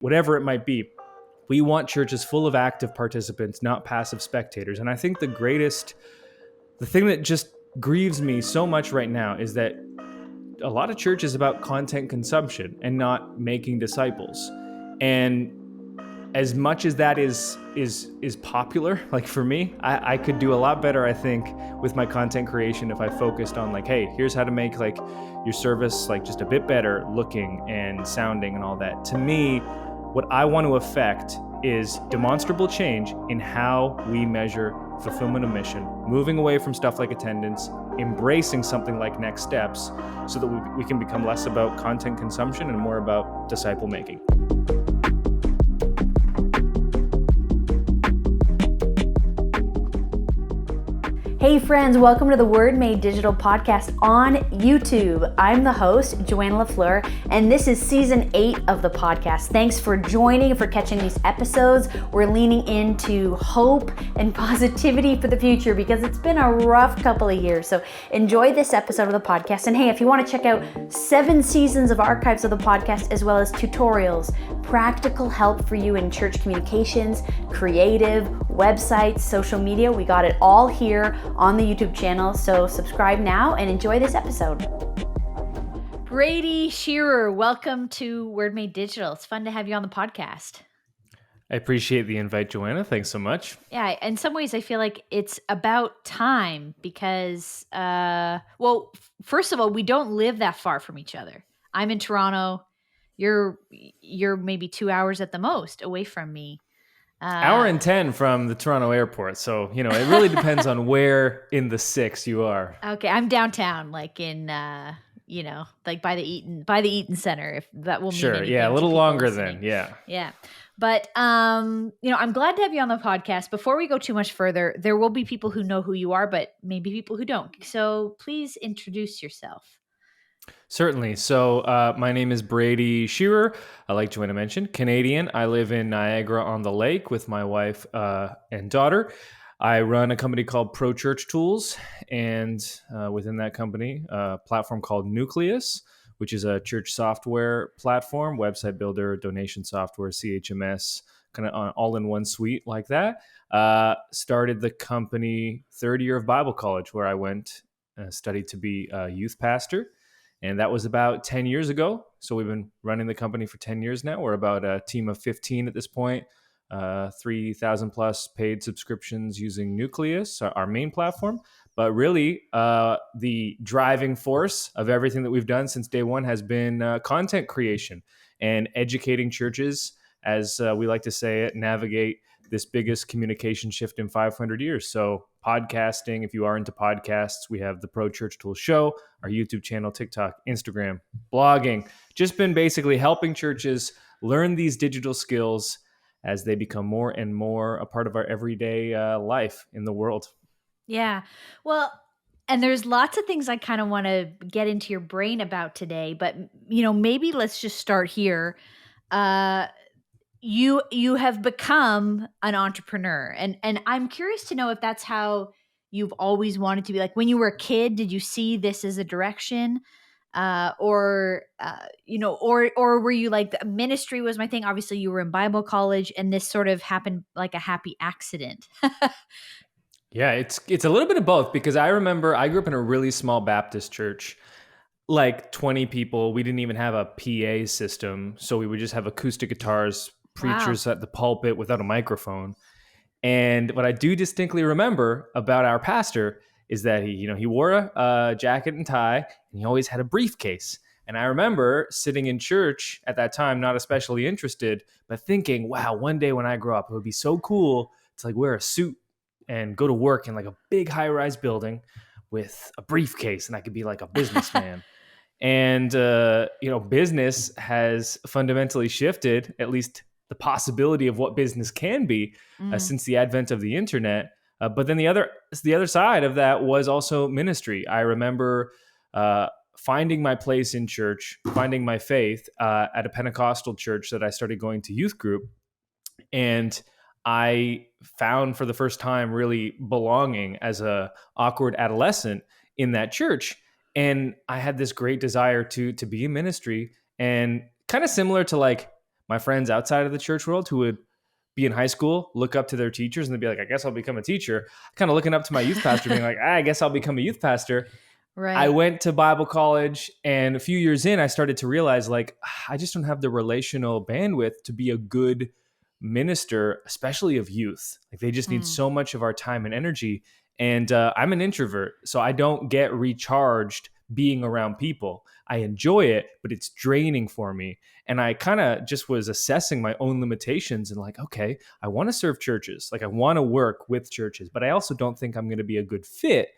whatever it might be. We want churches full of active participants, not passive spectators. And I think the thing that just grieves me so much right now is that a lot of church is about content consumption and not making disciples. And as much as that is popular, like for me, I could do a lot better, I think, with my content creation if I focused on like, hey, here's how to make like your service like just a bit better looking and sounding and all that. To me, what I want to affect is demonstrable change in how we measure fulfillment of mission, moving away from stuff like attendance, embracing something like next steps so that we can become less about content consumption and more about disciple making. Hey friends, welcome to the Word Made Digital podcast on YouTube. I'm the host, Joanna LaFleur, and this is season 8 of the podcast. Thanks for joining, for catching these episodes. We're leaning into hope and positivity for the future because it's been a rough couple of years. So enjoy this episode of the podcast. And hey, if you want to check out 7 seasons of archives of the podcast, as well as tutorials, practical help for you in church communications, creative, websites, social media, we got it all here on the YouTube channel. So subscribe now and enjoy this episode. Brady Shearer, welcome to Word Made Digital. It's fun to have you on the podcast. I appreciate the invite, Joanna. Thanks so much. Yeah, in some ways I feel like it's about time because, first of all, we don't live that far from each other. I'm in Toronto. You're maybe 2 hours at the most away from me. Hour and 10 from the Toronto airport. So, it really depends on where in the 6 you are. Okay, I'm downtown, like in, like by the Eaton Center, if that will mean anything. Sure, yeah, a little longer listening. then, yeah. Yeah. But, I'm glad to have you on the podcast. Before we go too much further, there will be people who know who you are, but maybe people who don't. So please introduce yourself. Certainly. So my name is Brady Shearer. Like Joanna mentioned, Canadian. I live in Niagara-on-the-Lake with my wife and daughter. I run a company called ProChurch Tools, and within that company, a platform called Nucleus, which is a church software platform, website builder, donation software, CHMS, kind of all in one suite like that. Started the company third year of Bible college, where I went studied to be a youth pastor. And that was about 10 years ago. So we've been running the company for 10 years now. We're about a team of 15 at this point, 3,000 plus paid subscriptions using Nucleus, our main platform. But really, the driving force of everything that we've done since day one has been content creation and educating churches, as we like to say it, navigate this biggest communication shift in 500 years. So podcasting, if you are into podcasts, we have the ProChurch Tools show, our YouTube channel, TikTok, Instagram, blogging, just been basically helping churches learn these digital skills as they become more and more a part of our everyday life in the world. Yeah. Well, and there's lots of things I kind of want to get into your brain about today, but maybe let's just start here. You have become an entrepreneur, and I'm curious to know if that's how you've always wanted to be. Like when you were a kid, did you see this as a direction, or were you like, the ministry was my thing? Obviously, you were in Bible college, and this sort of happened like a happy accident. Yeah, it's a little bit of both, because I remember I grew up in a really small Baptist church, like 20 people. We didn't even have a PA system, so we would just have acoustic guitars, preachers at the pulpit without a microphone. And what I do distinctly remember about our pastor is that he wore a jacket and tie, and he always had a briefcase. And I remember sitting in church at that time, not especially interested, but thinking, wow, one day when I grow up, it would be so cool to like wear a suit and go to work in like a big high-rise building with a briefcase, and I could be like a businessman. And, business has fundamentally shifted, at least the possibility of what business can be since the advent of the internet. But then the other side of that was also ministry. I remember finding my place in church, finding my faith at a Pentecostal church that I started going to youth group. And I found for the first time really belonging as a awkward adolescent in that church. And I had this great desire to be in ministry, and kind of similar to like my friends outside of the church world who would be in high school, look up to their teachers, and they'd be like, I guess I'll become a teacher. Kind of looking up to my youth pastor, being like, I guess I'll become a youth pastor. I Right. went to Bible college, and a few years in, I started to realize, like, I just don't have the relational bandwidth to be a good minister, especially of youth. Like, they just need Mm. so much of our time and energy. And I'm an introvert, so I don't get recharged being around people. I enjoy it, but it's draining for me. And I kind of just was assessing my own limitations and like, okay, I want to serve churches. Like, I want to work with churches, but I also don't think I'm going to be a good fit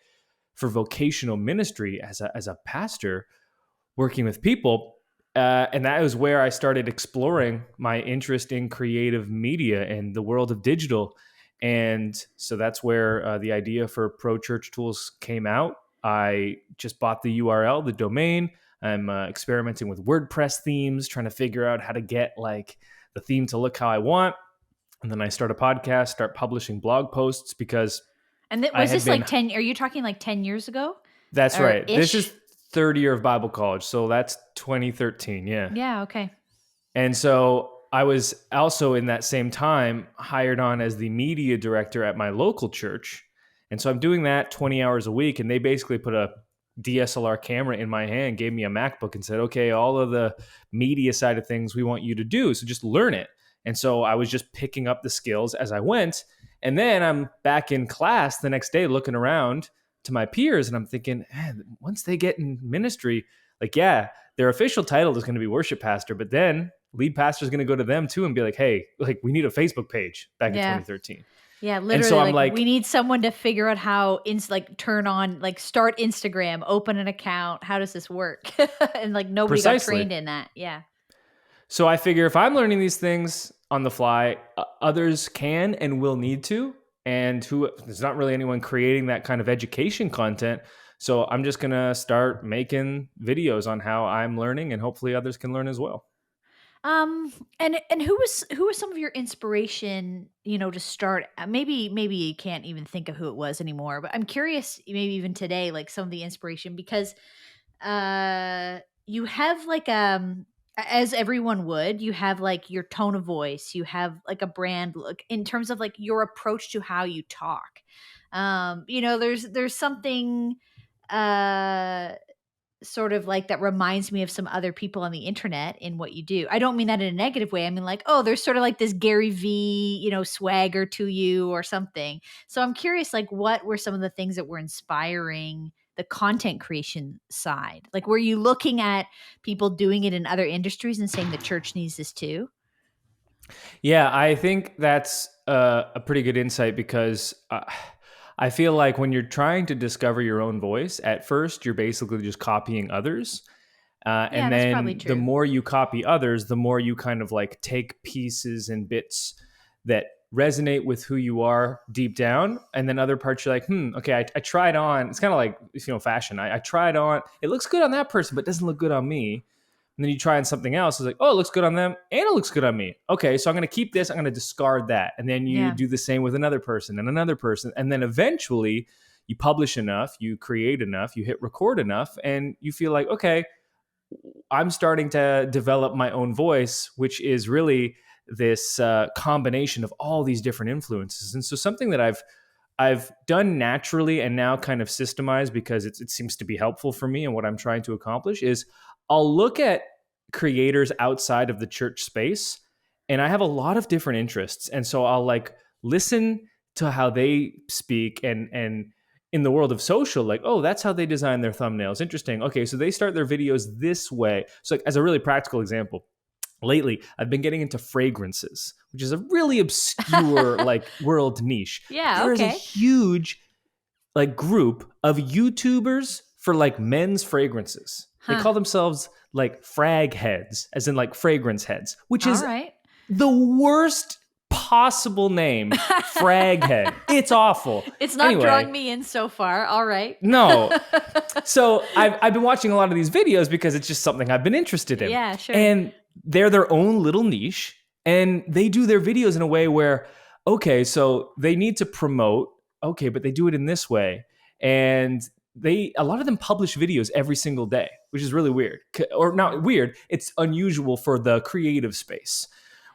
for vocational ministry as a pastor working with people. And that was where I started exploring my interest in creative media and the world of digital. And so that's where the idea for ProChurch Tools came out. I just bought the URL, the domain. I'm experimenting with WordPress themes, trying to figure out how to get like the theme to look how I want. And then I start a podcast, start publishing blog posts because And I was had this been. like 10? Are you talking like 10 years ago That's or right. This ish? is third year of Bible college. So that's 2013. Yeah. Yeah. Okay. And so I was also in that same time hired on as the media director at my local church. And so I'm doing that 20 hours a week. And they basically put a DSLR camera in my hand, gave me a MacBook and said, okay, all of the media side of things we want you to do. So just learn it. And so I was just picking up the skills as I went. And then I'm back in class the next day looking around to my peers and I'm thinking, man, once they get in ministry, like, yeah, their official title is going to be worship pastor, but then lead pastor is going to go to them too and be like, hey, like we need a Facebook page back in Yeah. 2013. Yeah, And so literally, I'm like like, we need someone to figure out how turn on, like start Instagram, open an account. How does this work? And like nobody got precisely. trained in that. Yeah. So I figure if I'm learning these things on the fly, others can and will need to. And there's not really anyone creating that kind of education content. So I'm just going to start making videos on how I'm learning and hopefully others can learn as well. And who was some of your inspiration, to start? Maybe you can't even think of who it was anymore, but I'm curious, maybe even today, like some of the inspiration because you have like as everyone would, you have like your tone of voice, you have like a brand look in terms of like your approach to how you talk. There's something uh sort of like that reminds me of some other people on the internet in what you do. I don't mean that in a negative way. I mean like, oh, there's sort of like this Gary V, swagger to you or something. So I'm curious, like, what were some of the things that were inspiring the content creation side? Like, were you looking at people doing it in other industries and saying the church needs this too? Yeah, I think that's a pretty good insight because I feel like when you're trying to discover your own voice, at first you're basically just copying others. Yeah, And that's probably then the true. more you copy others, the more you kind of like take pieces and bits that resonate with who you are deep down. And then other parts you're like, okay, I tried on. It's kind of like, fashion. I tried on. It looks good on that person, but doesn't look good on me. And then you try on something else. It's like, oh, it looks good on them and it looks good on me. Okay, so I'm going to keep this. I'm going to discard that. And then you Yeah. do the same with another person and another person. And then eventually you publish enough, you create enough, you hit record enough, and you feel like, okay, I'm starting to develop my own voice, which is really this combination of all these different influences. And so something that I've done naturally and now kind of systemized because it seems to be helpful for me and what I'm trying to accomplish is I'll look at creators outside of the church space and I have a lot of different interests. And so I'll like listen to how they speak and in the world of social, like, oh, that's how they design their thumbnails. Interesting. Okay, so they start their videos this way. So like as a really practical example, lately I've been getting into fragrances, which is a really obscure like world niche. Yeah, There is a okay. huge like group of YouTubers for like men's fragrances. They Huh. call themselves like frag heads, as in like fragrance heads, which All is right. the worst possible name. Frag head. It's awful. It's not Anyway, drawing me in so far. All right. no. So I've been watching a lot of these videos because it's just something I've been interested in. Yeah, sure. And they're their own little niche. And they do their videos in a way where, okay, so they need to promote, okay, but they do it in this way. And a lot of them publish videos every single day, which is really weird. Or not weird, it's unusual for the creative space.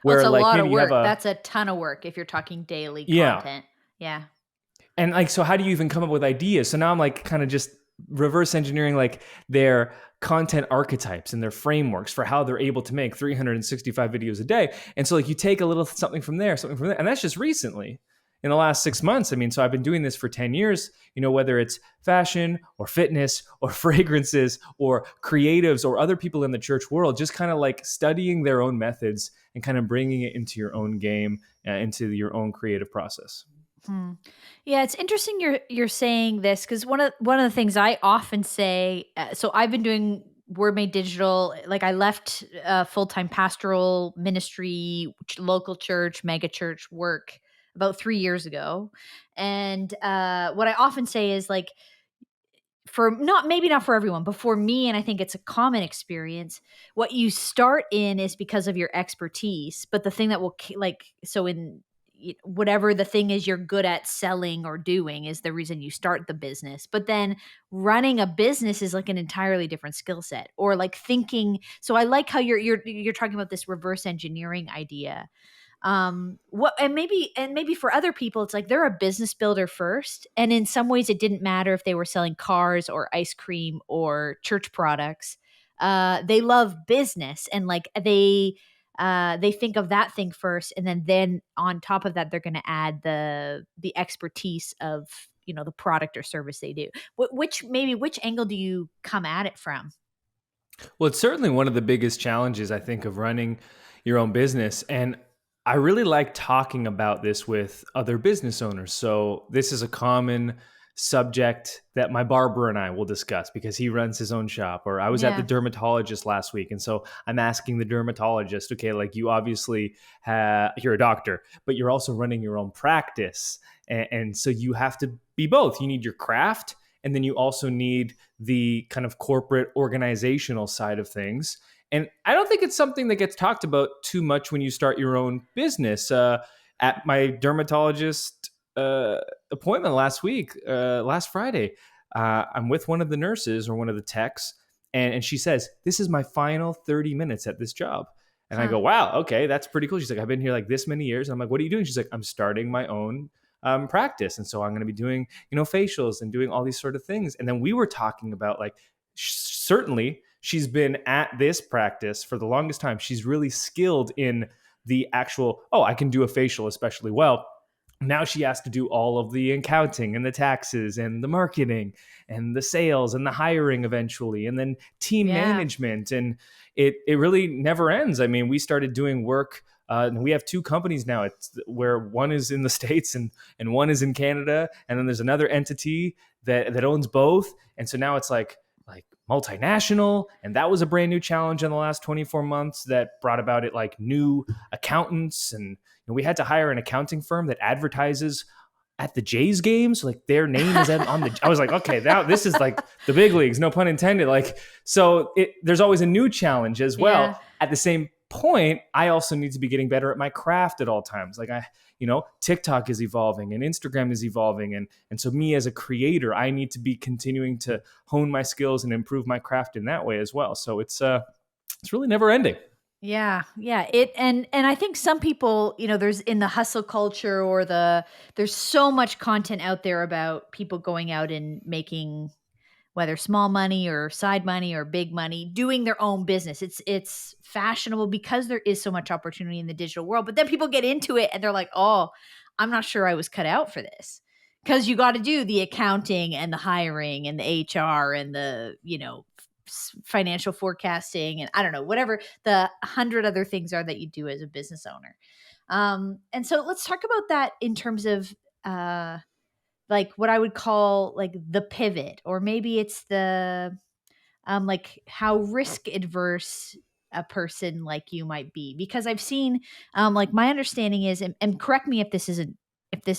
Oh, it's where a like lot maybe of you have work. a, That's a ton of work if you're talking daily yeah. content. Yeah. And like, so how do you even come up with ideas? So now I'm like kind of just reverse engineering like their content archetypes and their frameworks for how they're able to make 365 videos a day. And so like you take a little something from there. And that's just recently in the last 6 months. I mean, so I've been doing this for 10 years, whether it's fashion or fitness or fragrances or creatives or other people in the church world, just kind of like studying their own methods and kind of bringing it into your own game, into your own creative process. Hmm. Yeah, it's interesting you're saying this because one of the things I often say. So I've been doing Word Made Digital. Like I left full time pastoral ministry, local church, mega church work about 3 years ago, and what I often say is like for not maybe not for everyone, but for me, and I think it's a common experience. What you start in is because of your expertise, but the thing that will like so in whatever the thing is you're good at selling or doing is the reason you start the business. But then running a business is like an entirely different skill set, or like thinking. So I like how you're talking about this reverse engineering idea. What and maybe for other people it's like they're a business builder first, and in some ways it didn't matter if they were selling cars or ice cream or church products. They love business, and like they think of that thing first, and then on top of that they're going to add the expertise of the product or service they do. Which angle do you come at it from? Well, it's certainly one of the biggest challenges, I think, of running your own business. And I really like talking about this with other business owners. So, this is a common subject that my barber and I will discuss because he runs his own shop. Or I was at the Yeah. dermatologist last week. And so I'm asking the dermatologist, okay, like you obviously you're a doctor, but you're also running your own practice. And so you have to be both. You need your craft, and then you also need the kind of corporate organizational side of things. And I don't think it's something that gets talked about too much when you start your own business. At my dermatologist appointment last Friday, I'm with one of the nurses or one of the techs, and she says, "This is my final 30 minutes at this job." And I Huh. go, "Wow, okay, that's pretty cool." She's like, "I've been here like this many years." And I'm like, "What are you doing?" She's like, "I'm starting my own practice, and so I'm going to be doing facials and doing all these sort of things." And then we were talking about like certainly she's been at this practice for the longest time. She's really skilled in the actual, oh, I can do a facial especially well. Now she has to do all of the accounting and the taxes and the marketing and the sales and the hiring eventually, and then team Yeah. management. And it really never ends. I mean, we started doing work. And we have two companies now. It's where one is in the States and one is in Canada, and then there's another entity that owns both. And so now it's like multinational, and that was a brand new challenge in the last 24 months that brought about it like new accountants. And we had to hire an accounting firm that advertises at the Jays games, like their name is on the. I was like, okay, now this is like the big leagues, no pun intended. Like, so there's always a new challenge as Yeah. well. At the same point, I also need to be getting better at my craft at all times. Like TikTok is evolving and Instagram is evolving, and so me as a creator, I need to be continuing to hone my skills and improve my craft in that way as well. So it's really never ending. Yeah, yeah. And I think some people, there's in the hustle culture or there's so much content out there about people going out and making whether small money or side money or big money, doing their own business. It's fashionable because there is so much opportunity in the digital world. But then people get into it and they're like, "Oh, I'm not sure I was cut out for this." Because you got to do the accounting and the hiring and the HR and the, financial forecasting and I don't know, whatever the 100 other things are that you do as a business owner. And so let's talk about that in terms of like what I would call like the pivot, or maybe it's the like how risk adverse a person like you might be. Because I've seen like my understanding is, and correct me if this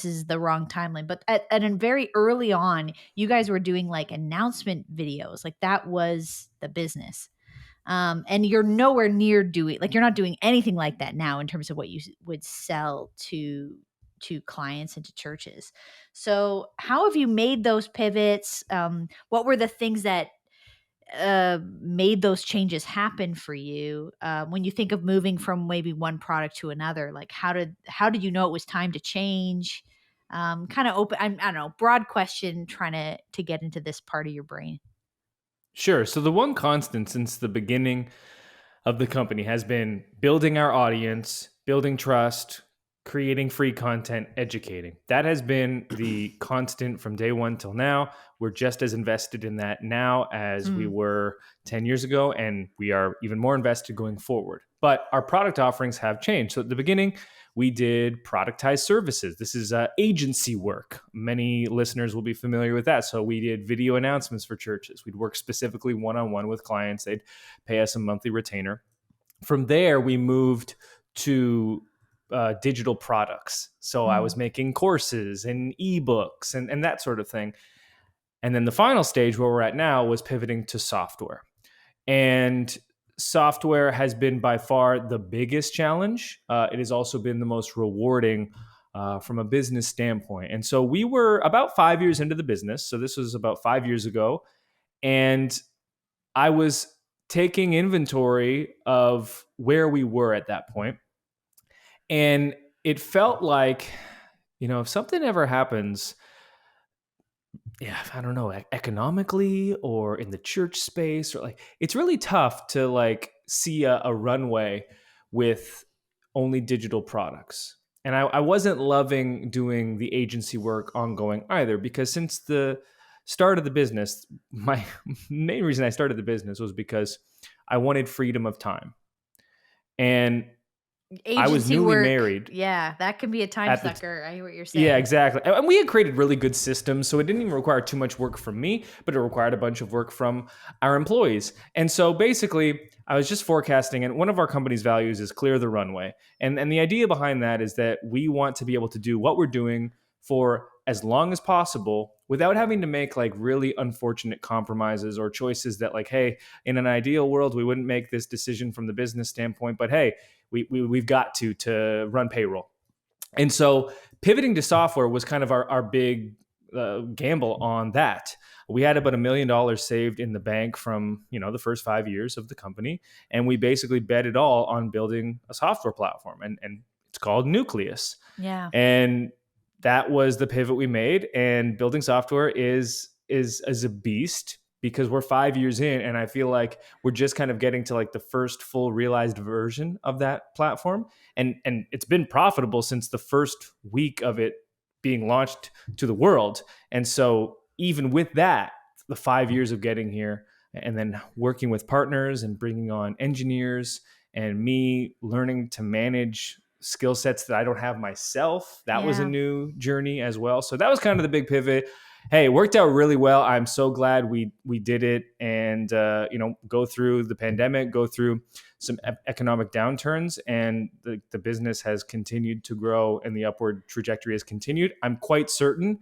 is the wrong timeline, but at a very early on, you guys were doing like announcement videos, like that was the business. And you're nowhere near doing like you're not doing anything like that now in terms of what you would sell to clients and to churches. So how have you made those pivots? What were the things that made those changes happen for you? When you think of moving from maybe one product to another, like how did you know it was time to change? Kind of open. I don't know. Broad question. Trying to get into this part of your brain. Sure. So the one constant since the beginning of the company has been building our audience, building trust, creating free content, educating. That has been the constant from day one till now. We're just as invested in that now as we Mm, were 10 years ago, and we are even more invested going forward. But our product offerings have changed. So at the beginning, we did productized services. This is agency work. Many listeners will be familiar with that. So we did video announcements for churches. We'd work specifically one-on-one with clients. They'd pay us a monthly retainer. From there, we moved to digital products. So I mm. was making courses and ebooks and that sort of thing. And then the final stage where we're at now was pivoting to software. And software has been by far the biggest challenge. It has also been the most rewarding from a business standpoint. And so we were about 5 years into the business. So this was about 5 years ago. And I was taking inventory of where we were at that point. And it felt like, if something ever happens, yeah, I don't know, economically or in the church space, or like, it's really tough to like see a runway with only digital products. And I wasn't loving doing the agency work ongoing either, because since the start of the business, my main reason I started the business was because I wanted freedom of time. And I was Agency newly work. married Yeah, that can be a time at the sucker. I hear what you're yeah, saying. exactly. And we had created really good systems, so it didn't even require too much work from me, but it required a bunch of work from our employees. And so basically, I was just forecasting, and one of our company's values is clear the runway. And the idea behind that is that we want to be able to do what we're doing for as long as possible without having to make like really unfortunate compromises or choices that like, hey, in an ideal world, we wouldn't make this decision from the business standpoint, but hey, we've got to run payroll. And so pivoting to software was kind of our big gamble on that. We had about $1 million saved in the bank from the first 5 years of the company, and we basically bet it all on building a software platform, and it's called Nucleus. Yeah. And that was the pivot we made. And building software is a beast because we're 5 years in, and I feel like we're just kind of getting to like the first full realized version of that platform. And it's been profitable since the first week of it being launched to the world. And so even with that, the 5 years of getting here and then working with partners and bringing on engineers and me learning to manage skill sets that I don't have myself, that was a Yeah. new journey as well. So that was kind of the big pivot. Hey, it worked out really well. I'm so glad we did it, and go through the pandemic, go through some economic downturns, and the business has continued to grow, and the upward trajectory has continued. I'm quite certain,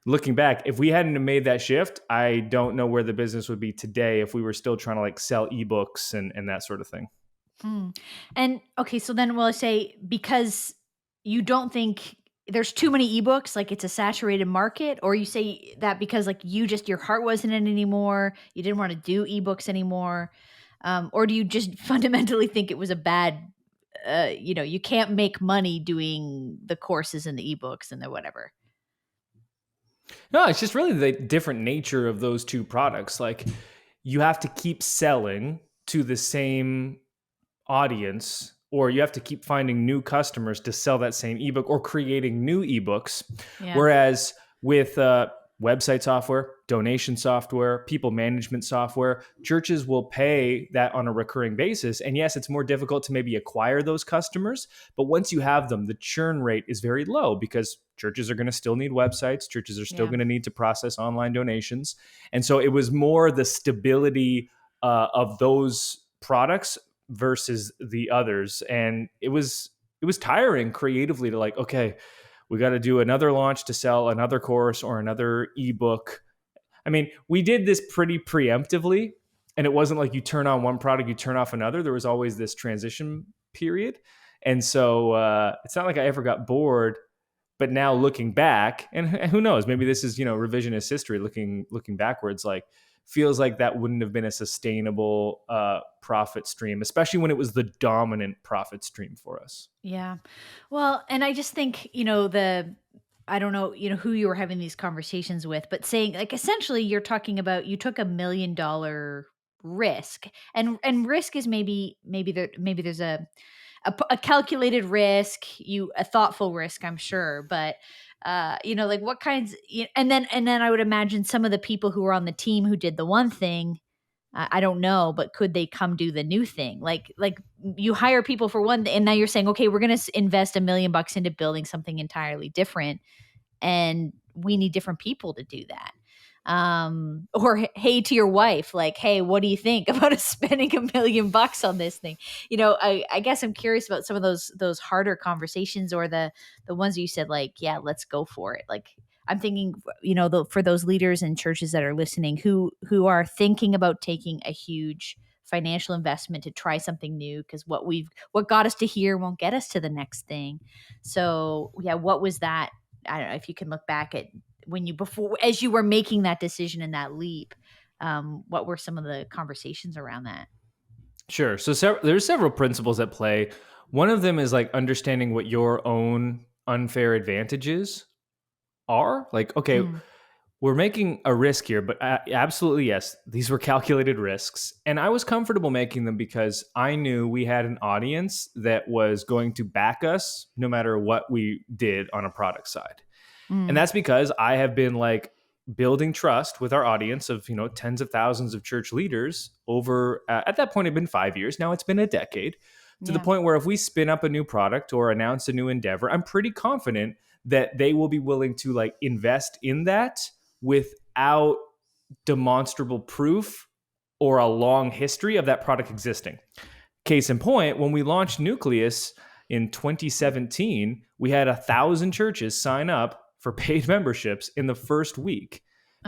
looking back, if we hadn't have made that shift, I don't know where the business would be today if we were still trying to like sell ebooks and that sort of thing. Hmm. And okay, so then will I say because you don't think there's too many ebooks, like it's a saturated market, or you say that because like your heart wasn't in it anymore, you didn't want to do ebooks anymore, or do you just fundamentally think it was a bad, you can't make money doing the courses and the ebooks and the whatever. No, it's just really the different nature of those two products. Like, you have to keep selling to the same audience, or you have to keep finding new customers to sell that same ebook or creating new ebooks. Yeah. Whereas with website software, donation software, people management software, churches will pay that on a recurring basis. And yes, it's more difficult to maybe acquire those customers, but once you have them, the churn rate is very low because churches are going to still need websites. Churches are still Yeah. going to need to process online donations. And so it was more the stability of those products versus the others. And it was tiring creatively to like, okay, we got to do another launch to sell another course or another ebook. I mean, we did this pretty preemptively, and it wasn't like you turn on one product, you turn off another. There was always this transition period. And so it's not like I ever got bored. But now looking back, and who knows, maybe this is revisionist history looking backwards. Like, feels like that wouldn't have been a sustainable profit stream, especially when it was the dominant profit stream for us. Yeah. Well, and I just think, I don't know, who you were having these conversations with, but saying like essentially you're talking about you took $1 million risk, and risk is maybe there's a calculated risk, a thoughtful risk, I'm sure, but like what kinds, and then I would imagine some of the people who were on the team who did the one thing, I don't know, but could they come do the new thing? Like you hire people for one, and now you're saying, okay, we're going to invest $1 million into building something entirely different, and we need different people to do that. Or hey, to your wife, like, hey, what do you think about us spending $1 million on this thing? I guess I'm curious about some of those harder conversations, or the ones you said, like, yeah, let's go for it. Like, I'm thinking, for those leaders and churches that are listening who are thinking about taking a huge financial investment to try something new, because what got us to here won't get us to the next thing. So yeah, what was that? I don't know if you can look back at as you were making that decision and that leap, what were some of the conversations around that? Sure. So there's several principles at play. One of them is like understanding what your own unfair advantages are. Like, okay, Mm, we're making a risk here, but absolutely, yes, these were calculated risks. And I was comfortable making them because I knew we had an audience that was going to back us no matter what we did on a product side. And mm, that's because I have been like building trust with our audience of, tens of thousands of church leaders over, at that point, it had been 5 years. Now it's been a decade, to the yeah. point where if we spin up a new product or announce a new endeavor, I'm pretty confident that they will be willing to like invest in that without demonstrable proof or a long history of that product existing. Case in point, when we launched Nucleus in 2017, we had 1,000 churches sign up for paid memberships in the first week,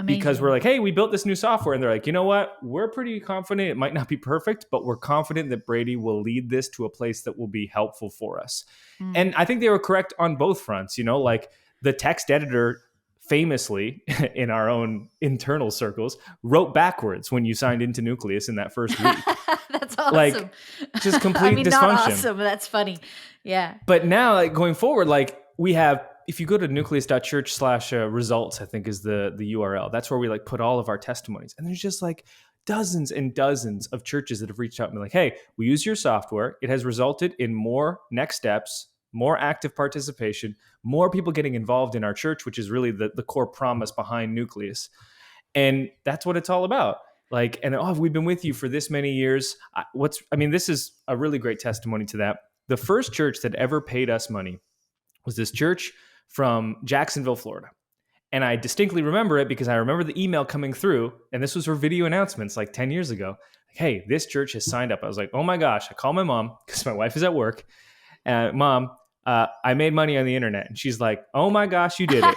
because we're Amazing. like, hey, we built this new software. And they're like, you know what? We're pretty confident it might not be perfect, but we're confident that Brady will lead this to a place that will be helpful for us. Mm. And I think they were correct on both fronts. Like the text editor famously in our own internal circles wrote backwards when you signed into Nucleus in that first week. That's awesome. Like just I complete mean, not dysfunction. awesome, but that's funny. Yeah. But now, like going forward, like we have, if you go to nucleus.church/results, I think is the URL. That's where we like put all of our testimonies. And there's just like dozens and dozens of churches that have reached out and been like, hey, we use your software. It has resulted in more next steps, more active participation, more people getting involved in our church, which is really the core promise behind Nucleus. And that's what it's all about. Like, and we've been with you for this many years. This is a really great testimony to that. The first church that ever paid us money was this church from Jacksonville, Florida. And I distinctly remember it because I remember the email coming through, and this was for video announcements like 10 years ago. Like, hey, this church has signed up. I was like, oh my gosh. I call my mom because my wife is at work. Mom, I made money on the internet. And she's like, oh my gosh, you did it.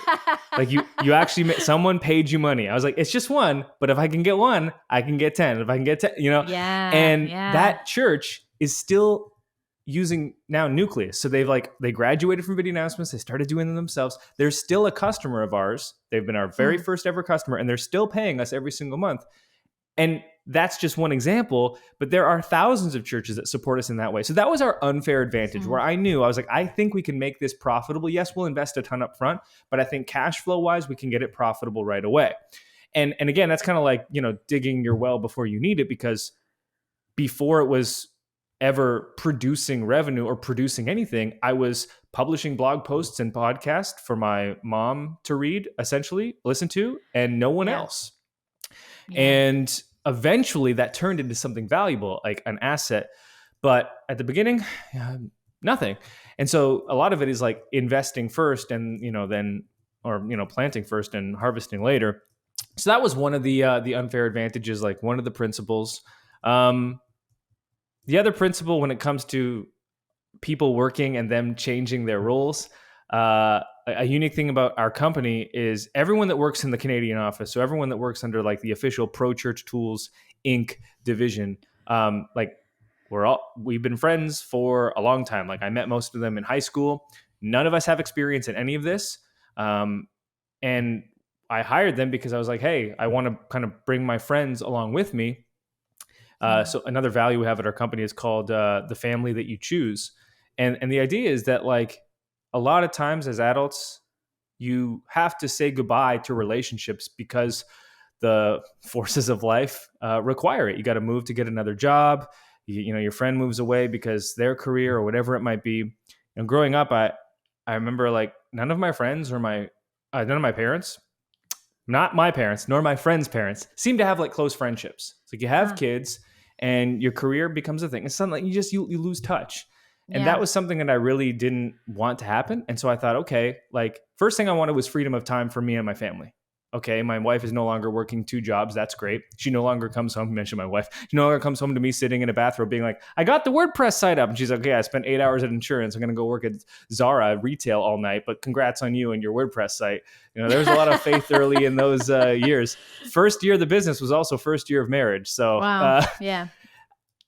Like you actually someone paid you money. I was like, it's just one, but if I can get one, I can get 10. If I can get 10, Yeah. and Yeah. that church is still using now Nucleus. So they graduated from video announcements. They started doing them themselves. They're still a customer of ours. They've been our very first ever customer, and they're still paying us every single month. And that's just one example, but there are thousands of churches that support us in that way. So that was our unfair advantage, where I was like, I think we can make this profitable. Yes, we'll invest a ton up front, but I think cash flow wise, we can get it profitable right away. And again, that's kind of like, digging your well before you need it, because before it was ever producing revenue or producing anything, I was publishing blog posts and podcasts for my mom to read, essentially listen to, and no one else. Yeah. And eventually that turned into something valuable, like an asset. But at the beginning, nothing. And so a lot of it is like investing first and, planting first and harvesting later. So that was one of the unfair advantages, like one of the principles. The other principle when it comes to people working and them changing their roles, a unique thing about our company is everyone that works in the Canadian office, so everyone that works under like the official ProChurch Tools Inc. division, we've been friends for a long time. Like I met most of them in high school. None of us have experience in any of this. And I hired them because I was like, hey, I want to kind of bring my friends along with me. So another value we have at our company is called the family that you choose. And the idea is that like a lot of times as adults, you have to say goodbye to relationships because the forces of life require it. You got to move to get another job. You know, your friend moves away because their career or whatever it might be. And growing up, I remember like none of my friends or none of my parents, not my parents nor my friends' parents, seem to have like close friendships. It's like you have kids and your career becomes a thing. It's something like you lose touch. And that Yeah. was something that I really didn't want to happen. And so I thought, okay, like first thing I wanted was freedom of time for me and my family. Okay, my wife is no longer working 2 jobs. That's great. She no longer comes home. You mentioned my wife. She no longer comes home to me sitting in a bathrobe being like, I got the WordPress site up. And she's like, okay, I spent 8 hours at insurance. I'm going to go work at Zara retail all night. But congrats on you and your WordPress site. You know, there was a lot of faith early in those years. First year of the business was also first year of marriage. So, Wow. Yeah.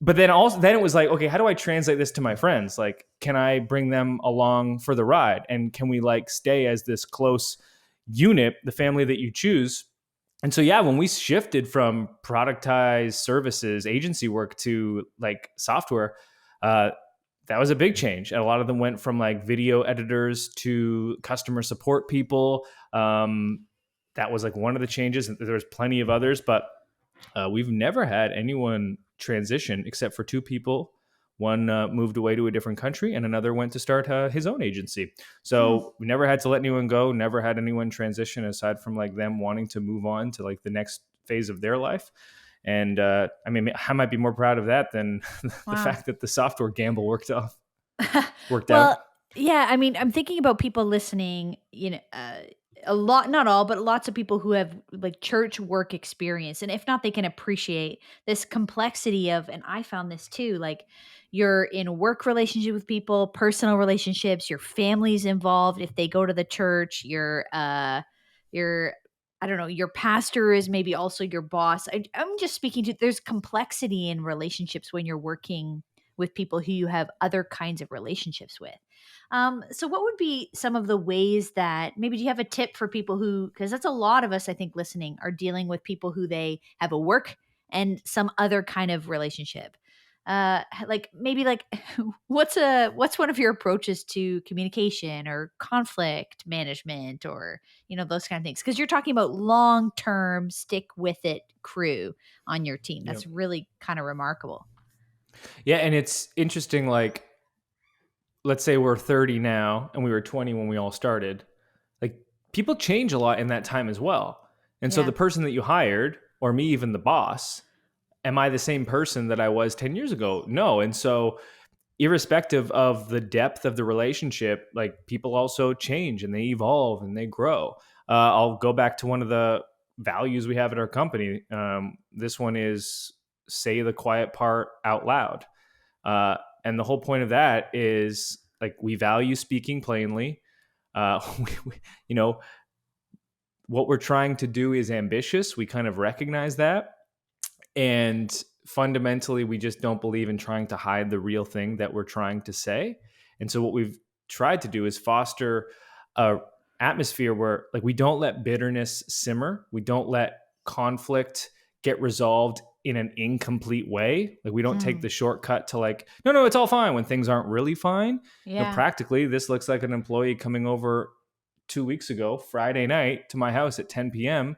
but then it was like, okay, how do I translate this to my friends? Like, can I bring them along for the ride? And can we like stay as this close unit, the family that you choose? And so, yeah, when we shifted from productized services, agency work to like software, that was a big change. And a lot of them went from like video editors to customer support people. That was like one of the changes. There was plenty of others, but we've never had anyone transition except for 2 people. One moved away to a different country and another went to start his own agency. So we never had to let anyone go, never had anyone transition aside from like them wanting to move on to like the next phase of their life. And I mean, I might be more proud of that than the fact that the software gamble worked out. Well, yeah, I mean, I'm thinking about people listening, a lot, not all, but lots of people who have like church work experience. And if not, they can appreciate this complexity of, and I found this too, like you're in a work relationship with people, personal relationships, your family's involved. If they go to the church, your I don't know, your pastor is maybe also your boss. I'm just speaking to, there's complexity in relationships when you're working with people who you have other kinds of relationships with. So what would be some of the ways that maybe do you have a tip for people who, because that's a lot of us, I think, listening are dealing with people who they have a work and some other kind of relationship. Like maybe like what's one of your approaches to communication or conflict management or, those kind of things? Because you're talking about long-term stick with it crew on your team. That's really kind of remarkable. Yeah. And it's interesting, like, let's say we're 30 now and we were 20 when we all started. Like people change a lot in that time as well. And so the person that you hired, or me, even the boss, am I the same person that I was 10 years ago? No. And so irrespective of the depth of the relationship, like people also change and they evolve and they grow. I'll go back to one of the values we have at our company. This one is say the quiet part out loud. And the whole point of that is like we value speaking plainly. You know, what we're trying to do is ambitious. We kind of recognize that. And fundamentally, we just don't believe in trying to hide the real thing that we're trying to say. And so what we've tried to do is foster a atmosphere where like we don't let bitterness simmer. We don't let conflict get resolved in an incomplete way. Like we don't take the shortcut to like, no, it's all fine when things aren't really fine. Yeah. You know, practically, this looks like an employee coming over 2 weeks ago, Friday night, to my house at 10 p.m.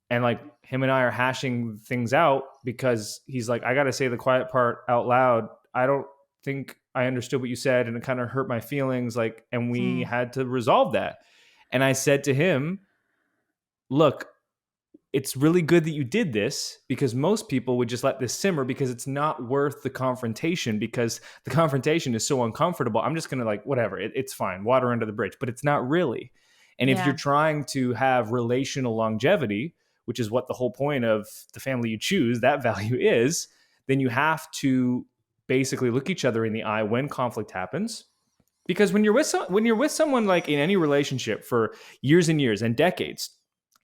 And like him and I are hashing things out because he's like, I got to say the quiet part out loud. I don't think I understood what you said and it kind of hurt my feelings. Like, and we had to resolve that. And I said to him, look, it's really good that you did this because most people would just let this simmer because it's not worth the confrontation because the confrontation is so uncomfortable. I'm just going to like, whatever, it's fine. Water under the bridge, but it's not really. And if you're trying to have relational longevity, which is what the whole point of the family you choose, that value is, then you have to basically look each other in the eye when conflict happens. Because when you're with someone like in any relationship for years and years and decades,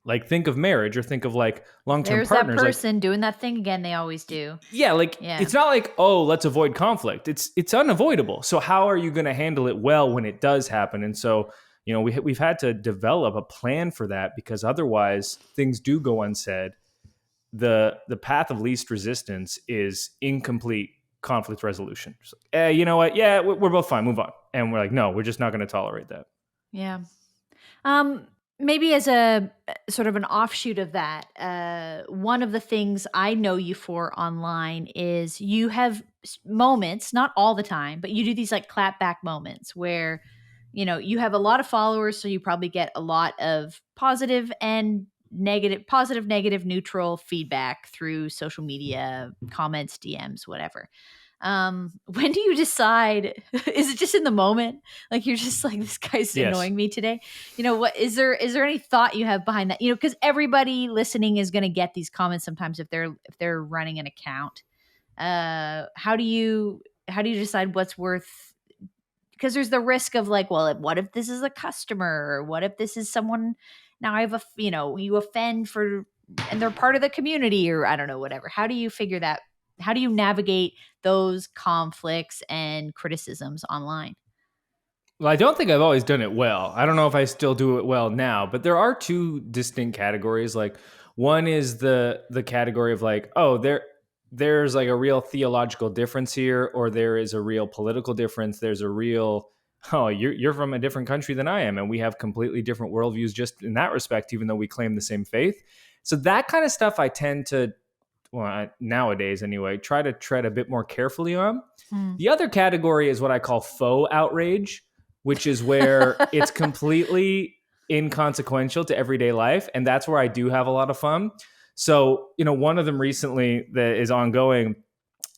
like think of marriage or think of like long-term There's partners. that person doing that thing again. They always do. Yeah. It's not like, oh, let's avoid conflict. It's unavoidable. So how are you going to handle it well when it does happen? And so, we've had to develop a plan for that, because otherwise things do go unsaid. The path of least resistance is incomplete conflict resolution. You know what? Yeah, we're both fine. Move on. And we're like, no, we're just not going to tolerate that. Yeah. Maybe as a sort of an offshoot of that, one of the things I know you for online is you have moments, not all the time, but you do these like clap back moments where, you have a lot of followers, so you probably get a lot of positive and positive, negative, neutral feedback through social media, comments, DMs, whatever. When do you decide? Is it just in the moment? Like you're just like, this guy's Yes. annoying me today. What is there any thought you have behind that? Because everybody listening is going to get these comments sometimes if they're running an account. How do you decide what's worth? Because there's the risk of like, well, what if this is a customer, or what if this is someone? Now I have you offend for, and they're part of the community, or I don't know, whatever. How do you figure that? How do you navigate those conflicts and criticisms online? Well, I don't think I've always done it well. I don't know if I still do it well now, but there are two distinct categories. Like, one is the category of like, oh, there's like a real theological difference here, or there is a real political difference. There's a real, oh, you're from a different country than I am, and we have completely different worldviews just in that respect, even though we claim the same faith. So that kind of stuff I tend to, nowadays anyway, try to tread a bit more carefully on. The other category is what I call faux outrage, which is where it's completely inconsequential to everyday life. And that's where I do have a lot of fun. So, one of them recently that is ongoing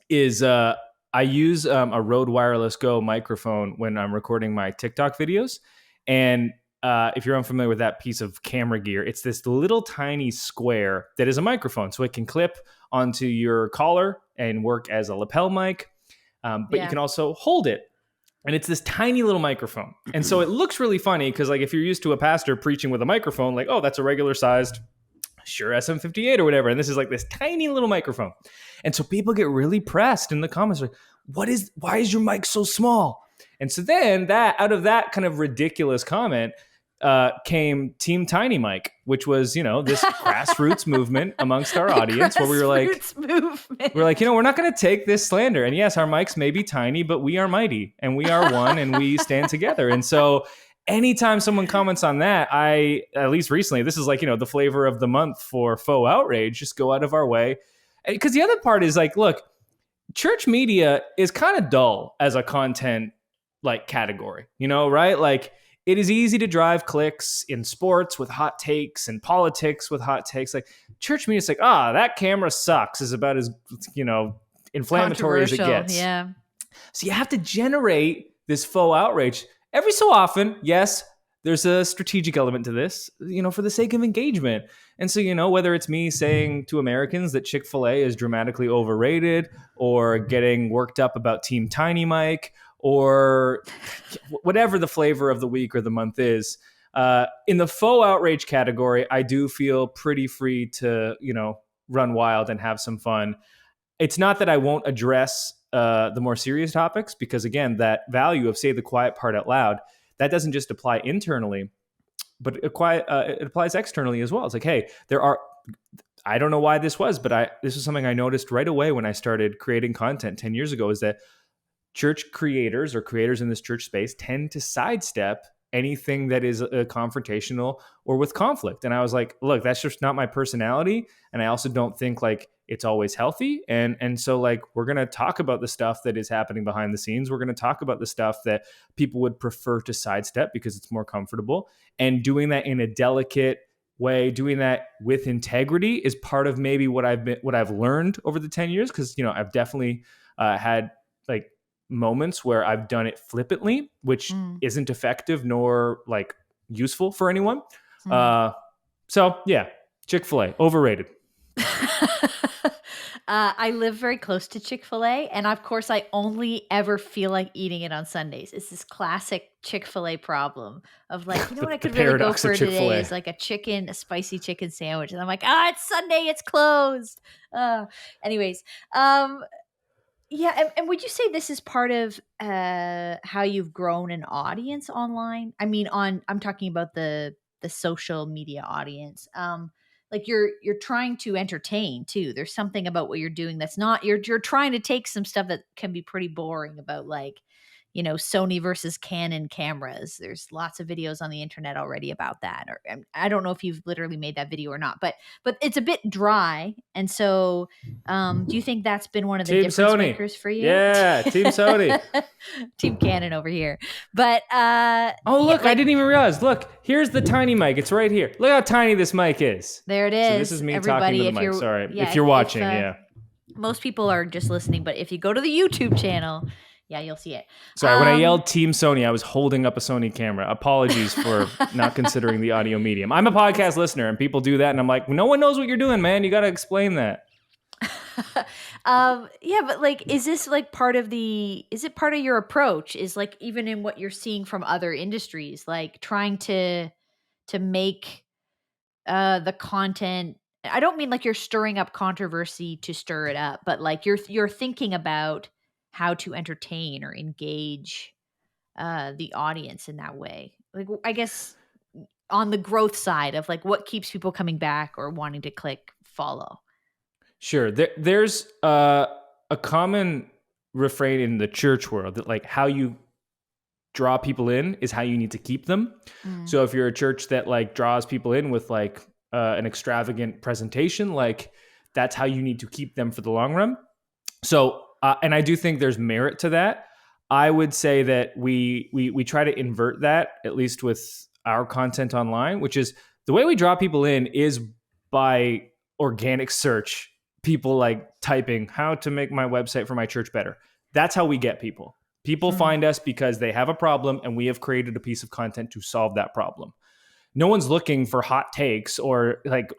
is I use a Rode Wireless Go microphone when I'm recording my TikTok videos. And if you're unfamiliar with that piece of camera gear, it's this little tiny square that is a microphone. So it can clip onto your collar and work as a lapel mic. But you can also hold it. And it's this tiny little microphone. And so it looks really funny because, like, if you're used to a pastor preaching with a microphone, like, oh, that's a regular sized Shure SM58 or whatever. And this is like this tiny little microphone. And so people get really pressed in the comments, like, why is your mic so small? And so then out of that kind of ridiculous comment came Team Tiny Mic, which was, this grassroots movement amongst our audience where we were like, we're not going to take this slander. And yes, our mics may be tiny, but we are mighty and we are one and we stand together. And so anytime someone comments on that, at least recently, this is like, the flavor of the month for faux outrage, just go out of our way. Because the other part is like, look, church media is kind of dull as a content like category, right? Like, it is easy to drive clicks in sports with hot takes and politics with hot takes. Like, church media is like, that camera sucks is about as, inflammatory as it gets. Yeah. So you have to generate this faux outrage every so often. Yes, there's a strategic element to this, for the sake of engagement. And so, whether it's me saying to Americans that Chick-fil-A is dramatically overrated, or getting worked up about Team Tiny Mic, or whatever the flavor of the week or the month is, in the faux outrage category, I do feel pretty free to, run wild and have some fun. It's not that I won't address the more serious topics, because again, that value of say the quiet part out loud, that doesn't just apply internally, but it applies externally as well. It's like, hey, I don't know why this was, but this is something I noticed right away when I started creating content 10 years ago, is that church creators or creators in this church space tend to sidestep anything that is confrontational or with conflict. And I was like, look, that's just not my personality. And I also don't think like it's always healthy. And so like, we're going to talk about the stuff that is happening behind the scenes. We're going to talk about the stuff that people would prefer to sidestep because it's more comfortable, and doing that in a delicate way, doing that with integrity is part of maybe what I've learned over the 10 years. Cause I've definitely had like moments where I've done it flippantly, which isn't effective nor like useful for anyone. So yeah, Chick-fil-A, overrated. I live very close to Chick-fil-A, and of course I only ever feel like eating it on Sundays. It's this classic Chick-fil-A problem of like, what I could really go for today is like a spicy chicken sandwich. And I'm like, it's Sunday, it's closed. Anyways, Yeah, and would you say this is part of how you've grown an audience online? I mean, I'm talking about the social media audience. Like you're trying to entertain too. There's something about what you're doing that's not you're trying to take some stuff that can be pretty boring about like, Sony versus Canon cameras. There's lots of videos on the internet already about that. Or I don't know if you've literally made that video or not, but it's a bit dry. And so do you think that's been one of the Team difference Sony. makers for you? Yeah, Team Sony. Team Canon over here. But Oh, yeah, look, I didn't even realize. Look, here's the tiny mic. It's right here. Look how tiny this mic is. there it is. So this is me Everybody, talking to the if mic. you're Sorry. yeah, If you're watching, yeah. most people are just listening, but if you go to the YouTube channel, yeah, you'll see it. Sorry, when I yelled Team Sony, I was holding up a Sony camera. Apologies for not considering the audio medium. I'm a podcast listener, and people do that, and I'm like, no one knows what you're doing, man. You got to explain that. Yeah, but like, is this like is it part of your approach? Is like even in what you're seeing from other industries, like trying to make the content. I don't mean like you're stirring up controversy to stir it up, but like you're thinking about how to entertain or engage the audience in that way. Like I guess on the growth side of like what keeps people coming back or wanting to click follow. Sure. There's a common refrain in the church world that like how you draw people in is how you need to keep them. So if you're a church that like draws people in with like an extravagant presentation, like that's how you need to keep them for the long run. So and I do think there's merit to that. I would say that we try to invert that, at least with our content online, which is the way we draw people in is by organic search. People like typing how to make my website for my church better. That's how we get people. People find us because they have a problem and we have created a piece of content to solve that problem. No one's looking for hot takes or like,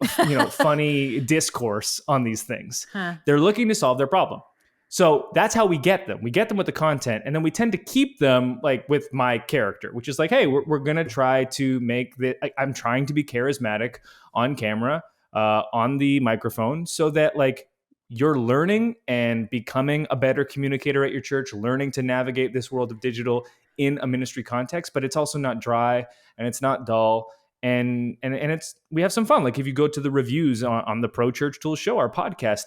funny discourse on these things. They're looking to solve their problem. So that's how we get them. We get them with the content, and then we tend to keep them like with my character, which is like, hey, we're going to try to make I'm trying to be charismatic on camera, on the microphone, so that like you're learning and becoming a better communicator at your church, learning to navigate this world of digital in a ministry context, but it's also not dry and it's not dull. And it's, we have some fun. Like if you go to the reviews on the ProChurch Tools show, our podcast,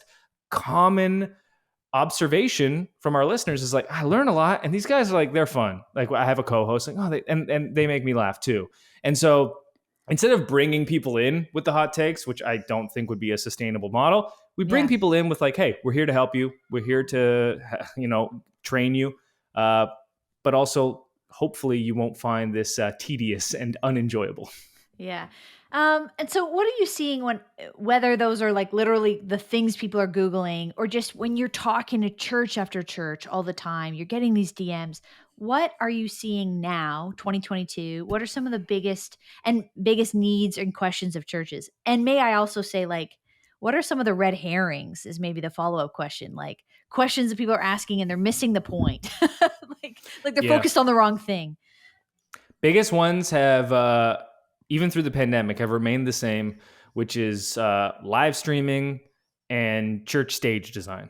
common observation from our listeners is like, I learn a lot, and these guys are like, they're fun. Like I have a co-host, like, and they make me laugh too. And so instead of bringing people in with the hot takes, which I don't think would be a sustainable model, we bring people in with like, hey, we're here to help you. We're here to, train you. But also hopefully you won't find this tedious and unenjoyable. Yeah. And so what are you seeing whether those are like literally the things people are Googling, or just when you're talking to church after church all the time, you're getting these DMs. What are you seeing now, 2022? What are some of the biggest needs and questions of churches? And may I also say, like, what are some of the red herrings is maybe the follow-up question, like questions that people are asking and they're missing the point. like they're focused on the wrong thing. Biggest ones have, even through the pandemic, have remained the same, which is live streaming and church stage design.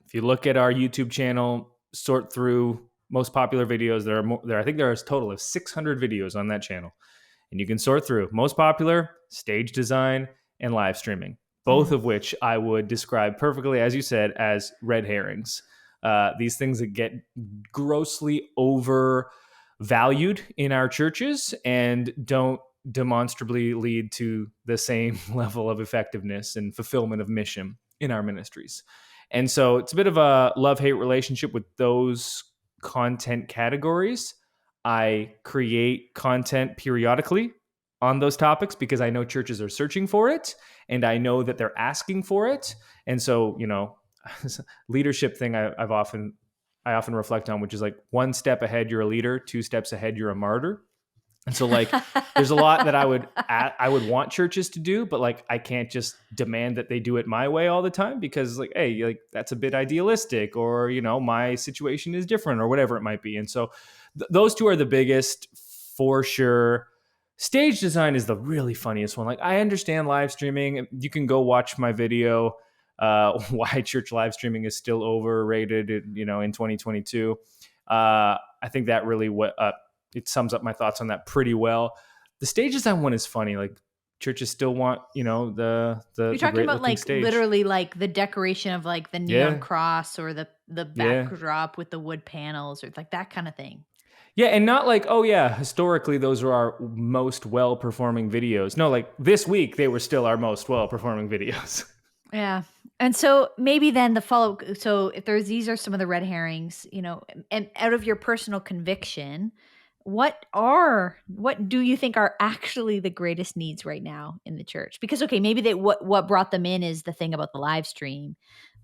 If you look at our YouTube channel, sort through most popular videos, I think there is a total of 600 videos on that channel. And you can sort through most popular, stage design, and live streaming, both of which I would describe perfectly, as you said, as red herrings. These things that get grossly overvalued in our churches and don't demonstrably lead to the same level of effectiveness and fulfillment of mission in our ministries. And so it's a bit of a love-hate relationship with those content categories. I create content periodically on those topics because I know churches are searching for it and I know that they're asking for it. And so, leadership thing I often reflect on, which is like 1 step ahead, you're a leader, 2 steps ahead, you're a martyr. And so like, there's a lot that I would want churches to do, but like, I can't just demand that they do it my way all the time because like, hey, like that's a bit idealistic, or, my situation is different, or whatever it might be. And so those two are the biggest for sure. Stage design is the really funniest one. Like I understand live streaming. You can go watch my video why church live streaming is still overrated, in 2022. I think that really it sums up my thoughts on that pretty well. The stage design one is funny. Like churches still want, the You're talking great about looking like stage. literally like the decoration of like the neon cross or the backdrop with the wood panels or like that kind of thing. Yeah, and not like, oh yeah, historically those are our most well-performing videos. No, like this week they were still our most well-performing videos. Yeah. And so maybe then the follow, so if these are some of the red herrings, and out of your personal conviction, what do you think are actually the greatest needs right now in the church? Because, okay, maybe what brought them in is the thing about the live stream.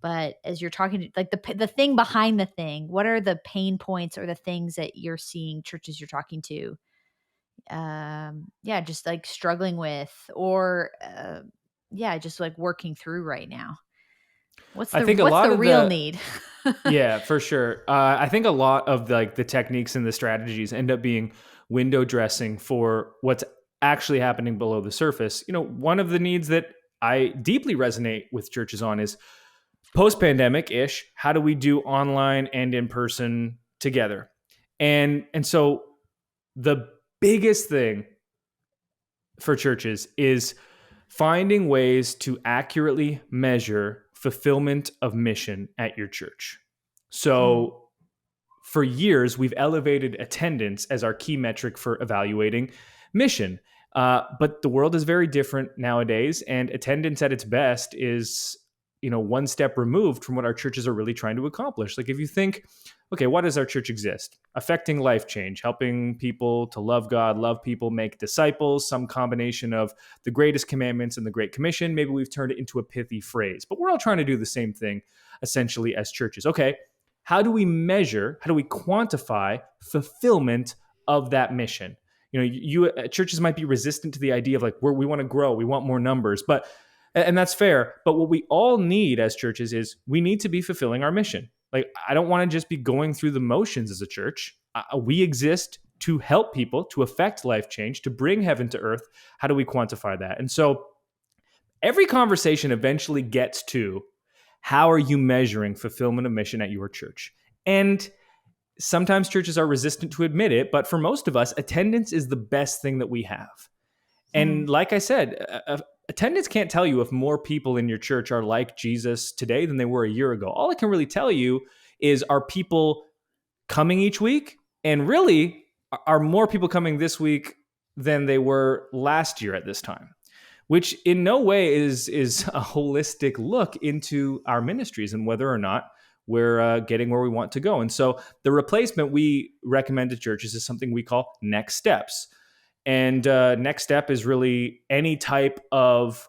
But as you're talking to like the thing behind the thing, what are the pain points or the things that you're seeing churches you're talking to? Just like struggling with or, just like working through right now. What's the real need? Yeah, for sure. I think a lot of the techniques and the strategies end up being window dressing for what's actually happening below the surface. One of the needs that I deeply resonate with churches on is post-pandemic-ish. How do we do online and in person together? And so the biggest thing for churches is finding ways to accurately measure fulfillment of mission at your church. So for years, we've elevated attendance as our key metric for evaluating mission. But the world is very different nowadays, and attendance at its best is, one step removed from what our churches are really trying to accomplish. Like if you think, okay, why does our church exist? Affecting life change, helping people to love God, love people, make disciples, some combination of the greatest commandments and the Great Commission. Maybe we've turned it into a pithy phrase, but we're all trying to do the same thing essentially as churches. Okay, how do we measure, how do we quantify fulfillment of that mission? Churches might be resistant to the idea of like, we want to grow, we want more numbers, and that's fair. But what we all need as churches is we need to be fulfilling our mission. Like, I don't want to just be going through the motions as a church. We exist to help people, to affect life change, to bring heaven to earth. How do we quantify that? And so every conversation eventually gets to, how are you measuring fulfillment of mission at your church? And sometimes churches are resistant to admit it, but for most of us, attendance is the best thing that we have. And like I said, attendance can't tell you if more people in your church are like Jesus today than they were a year ago. All it can really tell you is, are people coming each week? And really, are more people coming this week than they were last year at this time? Which in no way is a holistic look into our ministries and whether or not we're getting where we want to go. And so the replacement we recommend to churches is something we call next steps. And next step is really any type of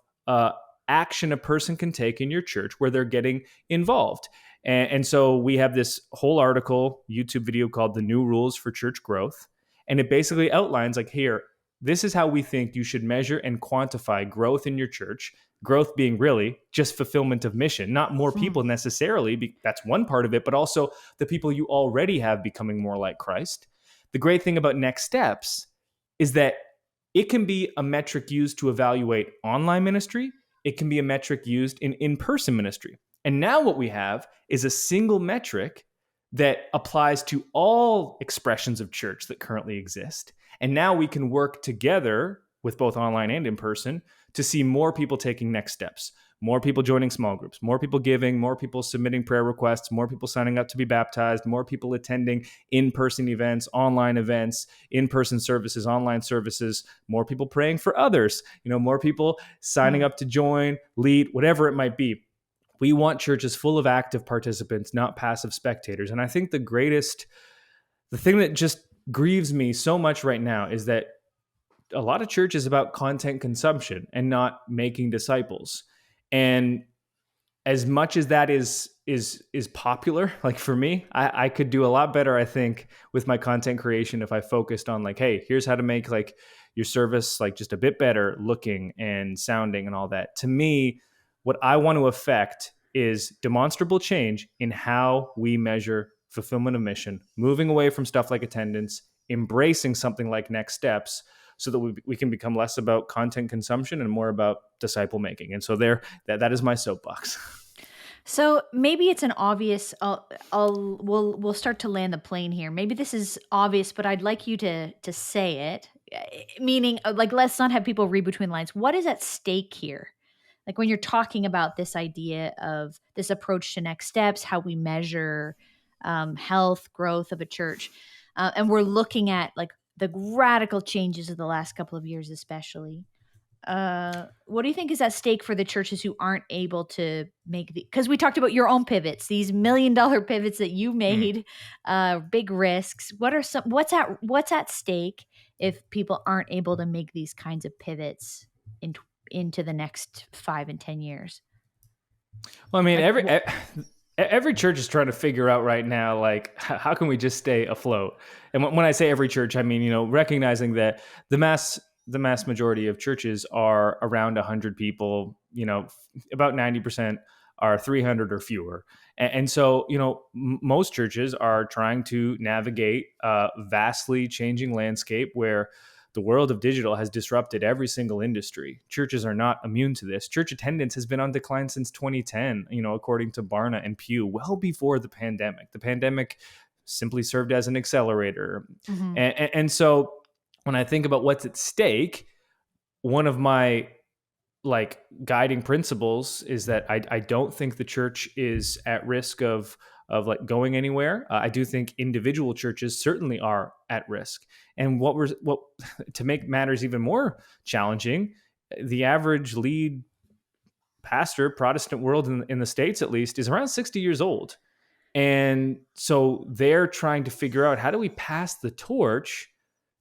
action a person can take in your church where they're getting involved. And so we have this whole article, YouTube video called The New Rules for Church Growth. And it basically outlines like, here, this is how we think you should measure and quantify growth in your church. Growth being really just fulfillment of mission, not more people necessarily. That's one part of it, but also the people you already have becoming more like Christ. The great thing about next steps is that it can be a metric used to evaluate online ministry. It can be a metric used in in-person ministry. And now what we have is a single metric that applies to all expressions of church that currently exist. And now we can work together with both online and in person to see more people taking next steps, more people joining small groups, more people giving, more people submitting prayer requests, more people signing up to be baptized, more people attending in-person events, online events, in-person services, online services, more people praying for others, more people signing up to join, lead, whatever it might be. We want churches full of active participants, not passive spectators. And I think the thing that just grieves me so much right now is that a lot of church is about content consumption and not making disciples. And as much as that is popular, like for me, I could do a lot better, I think, with my content creation if I focused on like, hey, here's how to make like your service like just a bit better looking and sounding and all that. To me, what I want to affect is demonstrable change in how we measure fulfillment of mission, moving away from stuff like attendance, embracing something like next steps, so that we can become less about content consumption and more about disciple making. And so that is my soapbox. So maybe it's an obvious. We'll start to land the plane here. Maybe this is obvious, but I'd like you to say it. Meaning, like, let's not have people read between lines. What is at stake here? Like when you're talking about this idea of this approach to next steps, how we measure health, growth of a church, and we're looking at like the radical changes of the last couple of years, especially. What do you think is at stake for the churches who aren't able to make because we talked about your own pivots, these $1 million pivots that you made, big risks. What's at stake if people aren't able to make these kinds of pivots into the next 5 and 10 years? Well, I mean, Like, every church is trying to figure out right now, like, how can we just stay afloat? And when I say every church, I mean, recognizing that the mass majority of churches are around 100 people. About 90% are 300 or fewer. And so, most churches are trying to navigate a vastly changing landscape where the world of digital has disrupted every single industry. Churches are not immune to this. Church attendance has been on decline since 2010, according to Barna and Pew, well before the pandemic. The pandemic simply served as an accelerator. mm-hmm. And so when I think about what's at stake, one of my guiding principles is that I don't think the church is at risk of like going anywhere. I do think individual churches certainly are at risk. And what to make matters even more challenging, the average lead pastor, Protestant world in the States at least, is around 60 years old. And so they're trying to figure out, how do we pass the torch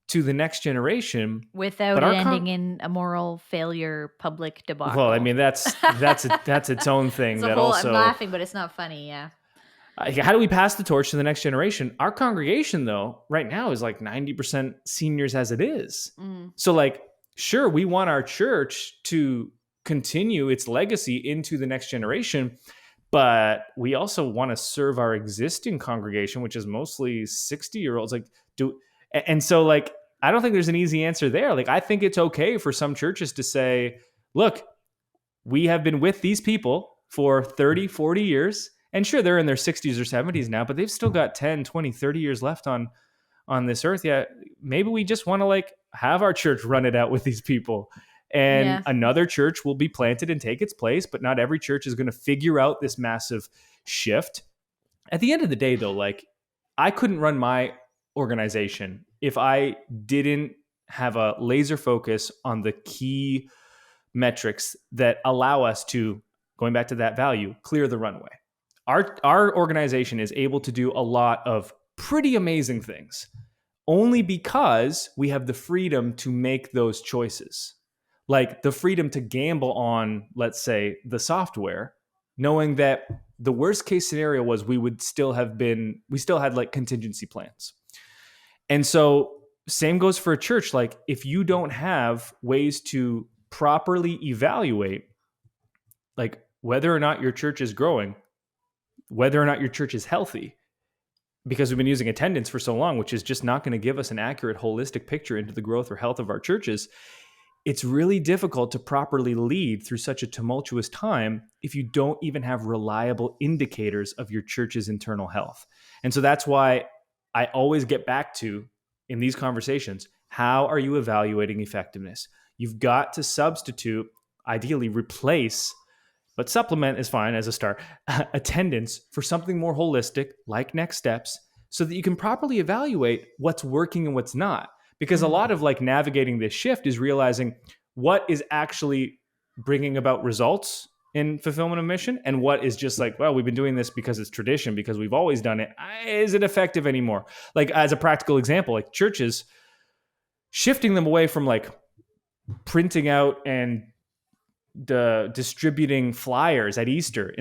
to the next generation without it ending in a moral failure, public debacle? Well, I mean, that's its own thing. I'm laughing, but it's not funny. Yeah. How do we pass the torch to the next generation? Our congregation, though, right now is like 90% seniors as it is. So, sure, we want our church to continue its legacy into the next generation, but we also want to serve our existing congregation, which is mostly 60-year-olds. And so I don't think there's an easy answer there. I think it's okay for some churches to say, look, we have been with these people for 30, 40 years. And sure, they're in their 60s or 70s now, but they've still got 10, 20, 30 years left on this earth. Yeah, maybe we just want to have our church run it out with these people. And another church will be planted and take its place, but not every church is going to figure out this massive shift. At the end of the day, though, I couldn't run my organization if I didn't have a laser focus on the key metrics that allow us to, going back to that value, clear the runway. Our organization is able to do a lot of pretty amazing things only because we have the freedom to make those choices. The freedom to gamble on, let's say, the software, knowing that the worst case scenario was we still had contingency plans. And so same goes for a church. If you don't have ways to properly evaluate whether or not your church is growing, whether or not your church is healthy, because we've been using attendance for so long, which is just not going to give us an accurate, holistic picture into the growth or health of our churches, it's really difficult to properly lead through such a tumultuous time if you don't even have reliable indicators of your church's internal health. And so that's why I always get back to, in these conversations, how are you evaluating effectiveness? You've got to substitute, ideally replace, but supplement is fine as a start, attendance for something more holistic, like next steps, so that you can properly evaluate what's working and what's not. Because a lot of navigating this shift is realizing what is actually bringing about results in fulfillment of mission and what is just well, we've been doing this because it's tradition, because we've always done it. Is it effective anymore? As a practical example, churches, shifting them away from printing out and distributing flyers at Easter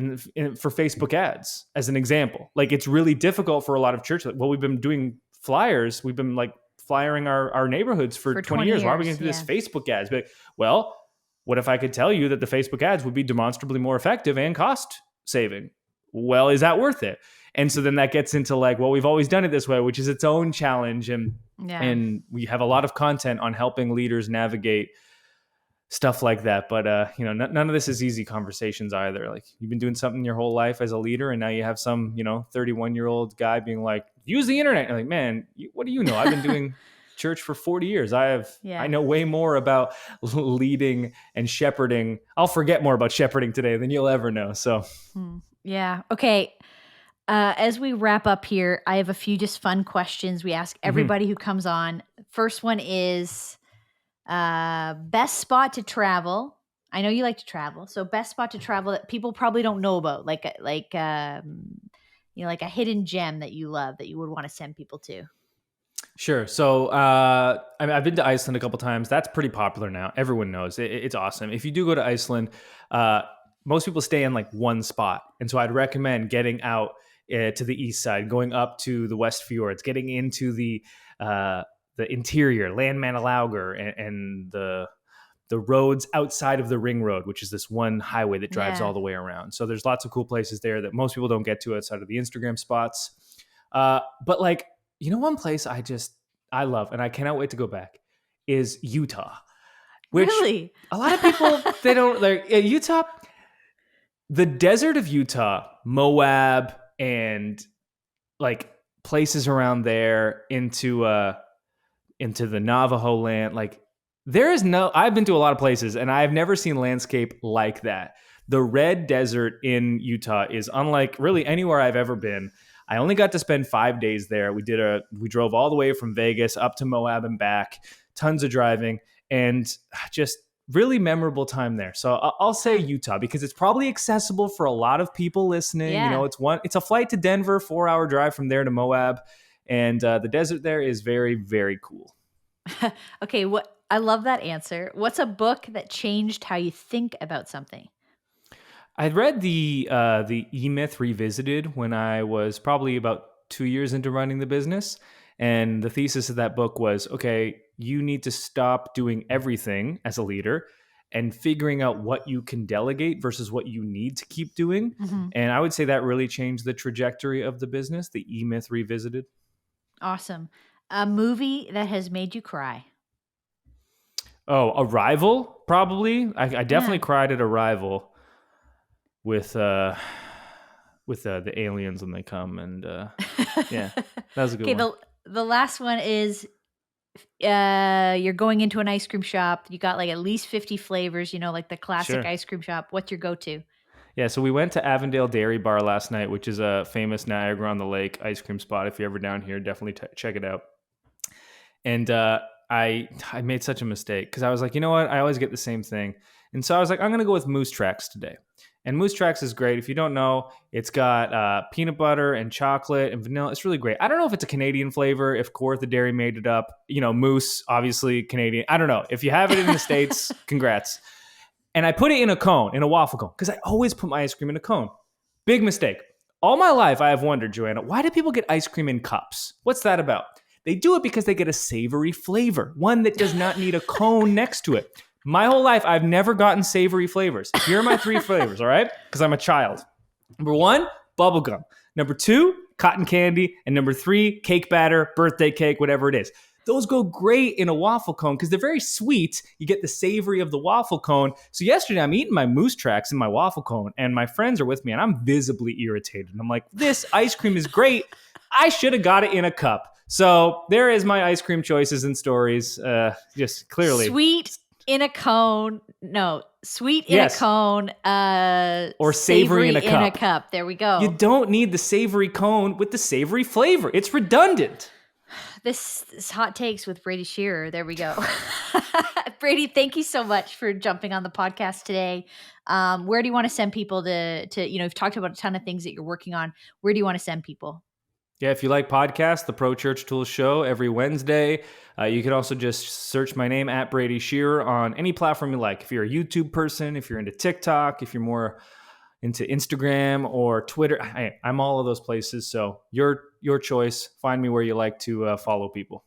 for Facebook ads, as an example. It's really difficult for a lot of churches. Well, we've been doing flyers. We've been flyering our neighborhoods for 20 years. Why are we going to do this Facebook ads? But well, what if I could tell you that the Facebook ads would be demonstrably more effective and cost saving? Well, is that worth it? And so then that gets into well, we've always done it this way, which is its own challenge. And we have a lot of content on helping leaders navigate stuff like that. But none of this is easy conversations either. Like, you've been doing something your whole life as a leader, and now you have some 31-year-old guy being like, use the internet. You're like, man, what do you know? I've been doing church for 40 years. I know way more about leading and shepherding. I'll forget more about shepherding today than you'll ever know. So yeah. Okay. As we wrap up here, I have a few just fun questions we ask everybody who comes on. First one is best spot to travel. I know you like to travel, so best spot to travel that people probably don't know about, like a hidden gem that you love that you would want to send people to. Sure. So, I've been to Iceland a couple times. That's pretty popular now. Everyone knows it's awesome. If you do go to Iceland, most people stay in like one spot, and so I'd recommend getting out to the east side, going up to the West Fjords, getting into the interior, Landmannalaugar, and the roads outside of the Ring Road, which is this one highway that drives all the way around. So there's lots of cool places there that most people don't get to outside of the Instagram spots. But like, one place I love, and I cannot wait to go back, is Utah. Which really? A lot of people, they don't like Utah. The desert of Utah, Moab, and like places around there into the Navajo land. Like, I've been to a lot of places and I've never seen landscape like that. The red desert in Utah is unlike really anywhere I've ever been. I only got to spend 5 days there. We drove all the way from Vegas up to Moab and back, tons of driving, and just really memorable time there. So I'll say Utah because it's probably accessible for a lot of people listening. Yeah. It's a flight to Denver, 4-hour drive from there to Moab, and the desert there is very, very cool. Okay, I love that answer. What's a book that changed how you think about something? I read the E-Myth Revisited when I was probably about 2 years into running the business. And the thesis of that book was, okay, you need to stop doing everything as a leader and figuring out what you can delegate versus what you need to keep doing. Mm-hmm. And I would say that really changed the trajectory of the business, the E-Myth Revisited. Awesome. A movie that has made you cry? Oh, Arrival, probably. I definitely cried at Arrival with the aliens when they come, and yeah, that was a good one. The last one is you're going into an ice cream shop. You got like at least 50 flavors, like the classic ice cream shop. What's your go-to? Yeah, so we went to Avondale Dairy Bar last night, which is a famous Niagara-on-the-Lake ice cream spot. If you're ever down here, definitely check it out. And I made such a mistake because I was like, you know what? I always get the same thing. And so I was like, I'm going to go with Moose Tracks today. And Moose Tracks is great. If you don't know, it's got peanut butter and chocolate and vanilla. It's really great. I don't know if it's a Canadian flavor, if Kawartha Dairy made it up. Moose, obviously Canadian. I don't know. If you have it in the States, congrats. And I put it in a waffle cone, because I always put my ice cream in a cone. Big mistake. All my life, I have wondered, Joanna, why do people get ice cream in cups? What's that about? They do it because they get a savory flavor, one that does not need a cone next to it. My whole life, I've never gotten savory flavors. Here are my 3 flavors, all right? Because I'm a child. Number 1, bubblegum. Number 2, cotton candy. And number 3, cake batter, birthday cake, whatever it is. Those go great in a waffle cone because they're very sweet. You get the savory of the waffle cone. So yesterday, I'm eating my Moose Tracks in my waffle cone, and my friends are with me, and I'm visibly irritated. And I'm like, this ice cream is great. I should have got it in a cup. So there is my ice cream choices and stories. Just clearly. Sweet in a cone. No, sweet in a cone. Or savory in a cup. In a cup. There we go. You don't need the savory cone with the savory flavor. It's redundant. This hot takes with Brady Shearer. There we go. Brady, thank you so much for jumping on the podcast today. Where do you want to send people to you've talked about a ton of things that you're working on. Where do you want to send people? Yeah, if you like podcasts, the ProChurch Tools show every Wednesday. You can also just search my name at Brady Shearer on any platform you like. If you're a YouTube person, if you're into TikTok, if you're more into Instagram or Twitter, I'm all of those places. So your choice. Find me where you like to follow people.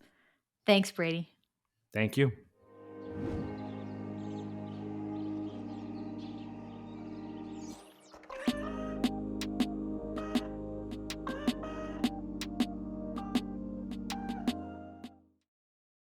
Thanks, Brady. Thank you.